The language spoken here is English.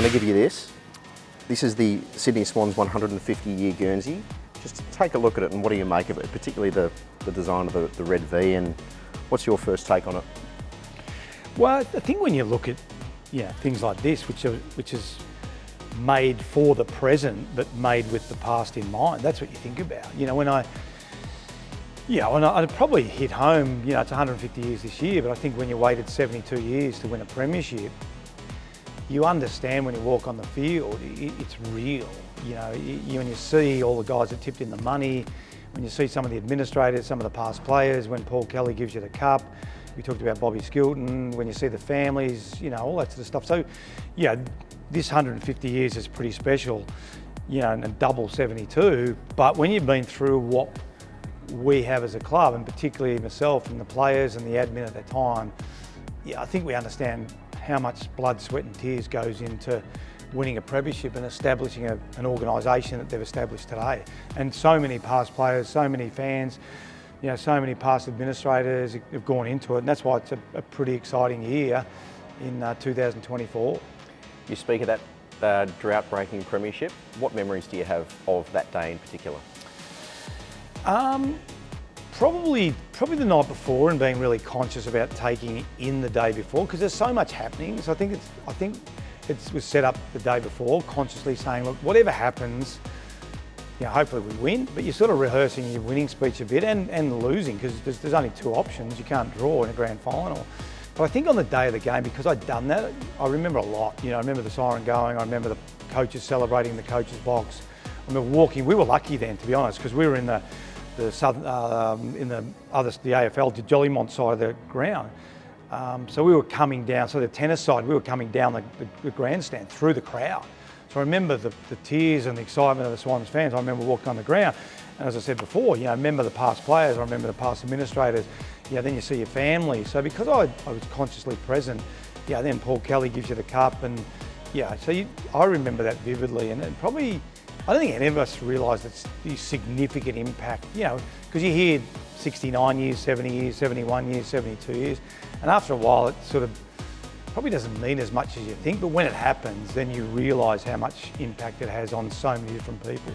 going to give you this. This is the Sydney Swans 150-year Guernsey. Just take a look at it and what do you make of it, particularly the design of the red V, and what's your first take on it? Well, I think when you look at things like this, which is made for the present but made with the past in mind, that's what you think about. When I probably hit home, it's 150 years this year, but I think when you waited 72 years to win a premiership, you understand when you walk on the field, it's real. When you see all the guys that tipped in the money, when you see some of the administrators, some of the past players, when Paul Kelly gives you the cup, we talked about Bobby Skilton, when you see the families, all that sort of stuff. So, this 150 years is pretty special, and double 72. But when you've been through what we have as a club, and particularly myself and the players and the admin at the time, I think we understand how much blood, sweat and tears goes into winning a premiership and establishing an organisation that they've established today. And so many past players, so many fans, so many past administrators have gone into it, and that's why it's a pretty exciting year in 2024. You speak of that drought-breaking premiership. What memories do you have of that day in particular? Probably the night before, and being really conscious about taking in the day before, because there's so much happening. So I think it was set up the day before, consciously saying, look, whatever happens, hopefully we win, but you're sort of rehearsing your winning speech a bit and losing, because there's only two options. You can't draw in a grand final. But I think on the day of the game, because I'd done that, I remember a lot. I remember the siren going, I remember the coaches celebrating the coaches box. I remember walking. We were lucky then, to be honest, because we were in the AFL, the Jollymont side of the ground. So we were coming down, so the tennis side, we were coming down the grandstand through the crowd. So I remember the tears and the excitement of the Swans fans. I remember walking on the ground, and as I said before, I remember the past players, I remember the past administrators. Then you see your family. So because I was consciously present, then Paul Kelly gives you the cup, and so I remember that vividly, and probably, I don't think any of us realise the significant impact, because you hear 69 years, 70 years, 71 years, 72 years, and after a while it sort of probably doesn't mean as much as you think, but when it happens, then you realise how much impact it has on so many different people.